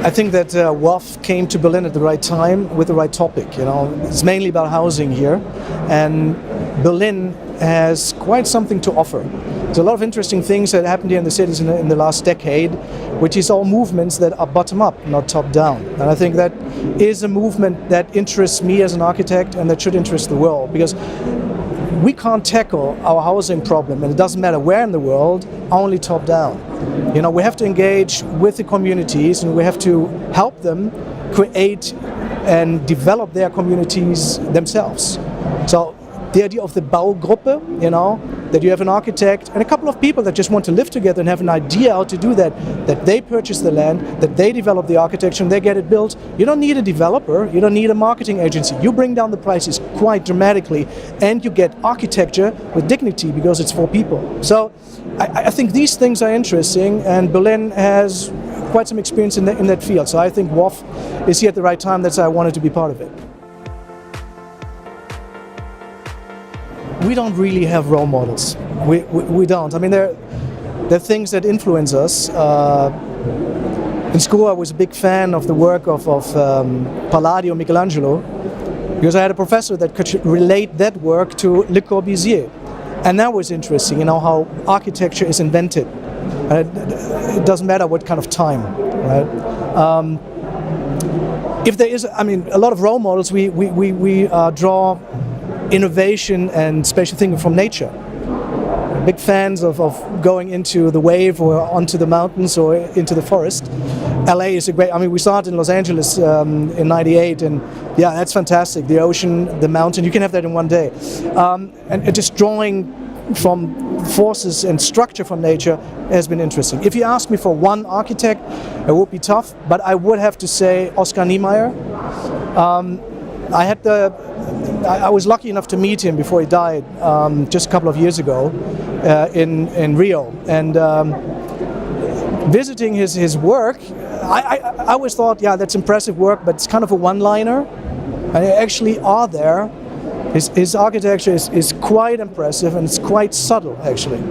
I think that WOF came to Berlin at the right time with the right topic. It's mainly about housing here, and Berlin has quite something to offer. There's a lot of interesting things that happened here in the cities in the last decade, which is all movements that are bottom up, not top down. And I think that is a movement that interests me as an architect, and that should interest the world, because we can't tackle our housing problem, and it doesn't matter where in the world, only top down. We have to engage with the communities, and we have to help them create and develop their communities themselves. So the idea of the Baugruppe, that you have an architect and a couple of people that just want to live together and have an idea how to do that, that they purchase the land, that they develop the architecture and they get it built. You don't need a developer, you don't need a marketing agency. You bring down the prices quite dramatically, and you get architecture with dignity because it's for people. So I think these things are interesting, and Berlin has quite some experience in that field. So I think WOF is here at the right time. That's why I wanted to be part of it. We don't really have role models. We don't. I mean, there are things that influence us. In school, I was a big fan of the work of Palladio Michelangelo, because I had a professor that could relate that work to Le Corbusier. And that was interesting, how architecture is invented. It doesn't matter what kind of time, right? If there is, a lot of role models, we draw innovation and spatial thinking from nature. Big fans of going into the wave or onto the mountains or into the forest. LA is a great, we started in Los Angeles in '98, and yeah, that's fantastic. The ocean, the mountain, you can have that in one day. And just drawing from forces and structure from nature has been interesting. If you ask me for one architect, it would be tough, but I would have to say Oscar Niemeyer. I was lucky enough to meet him before he died just a couple of years ago in Rio, and visiting his work, I always thought, yeah, that's impressive work, but it's kind of a one-liner, and they actually are there. His architecture is quite impressive, and it's quite subtle, actually.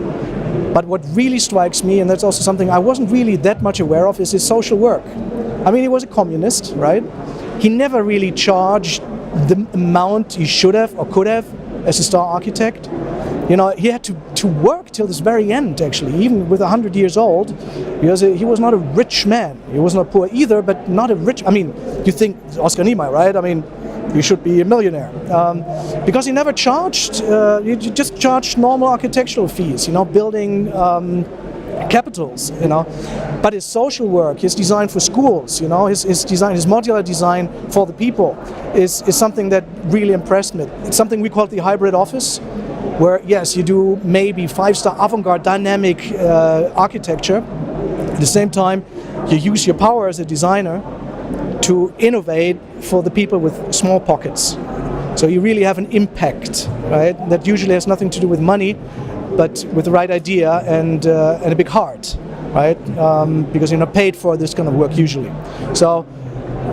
But what really strikes me, and that's also something I wasn't really that much aware of, is his social work. He was a communist, right? He never really charged the amount he should have or could have as a star architect. He had to work till this very end, actually, even with 100 years old, because he was not a rich man. He was not poor either, but not a rich, you think Oscar Niemeyer, right? You should be a millionaire. Because he never charged, he just charged normal architectural fees, building capitals, but his social work, his design for schools, his design, his modular design for the people is something that really impressed me. It's something we call the hybrid office, where yes, you do maybe 5-star avant-garde dynamic architecture. At the same time, you use your power as a designer to innovate for the people with small pockets. So you really have an impact, right? That usually has nothing to do with money, but with the right idea and a big heart, right? Because you're not paid for this kind of work usually. So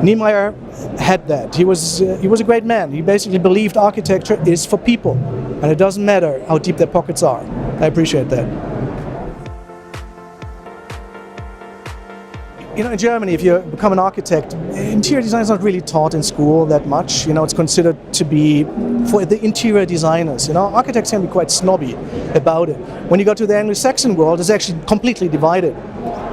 Niemeyer had that. He was a great man. He basically believed architecture is for people, and it doesn't matter how deep their pockets are. I appreciate that. In Germany, if you become an architect, interior design is not really taught in school that much. It's considered to be for the interior designers. Architects can be quite snobby about it. When you go to the Anglo-Saxon world, it's actually completely divided.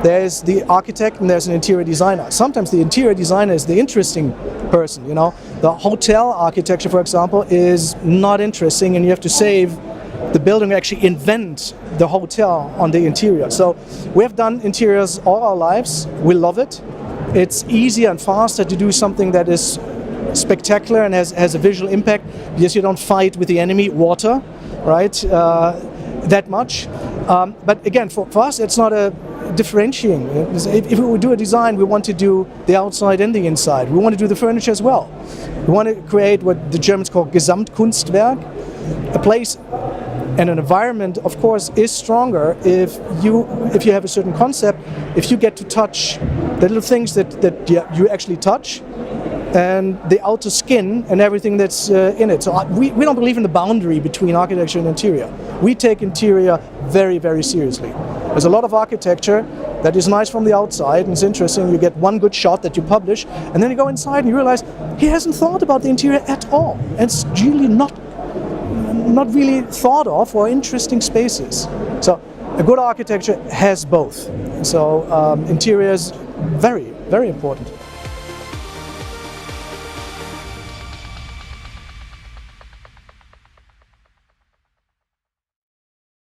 There's the architect and there's an interior designer. Sometimes the interior designer is the interesting person. The hotel architecture, for example, is not interesting, and you have to save the building, actually invent the hotel on the interior. So we have done interiors all our lives. We love it. It's easier and faster to do something that is spectacular and has a visual impact, because you don't fight with the enemy, water, right, that much. But again, for us, it's not a differentiating. If we do a design, we want to do the outside and the inside. We want to do the furniture as well. We want to create what the Germans call Gesamtkunstwerk, a place and an environment, of course, is stronger if you have a certain concept, if you get to touch the little things that you actually touch, and the outer skin and everything that's in it. So we don't believe in the boundary between architecture and interior. We take interior very, very seriously. There's a lot of architecture that is nice from the outside and it's interesting. You get one good shot that you publish, and then you go inside and you realize he hasn't thought about the interior at all. And it's really not really thought of or interesting spaces. So a good architecture has both. So interior is very, very important.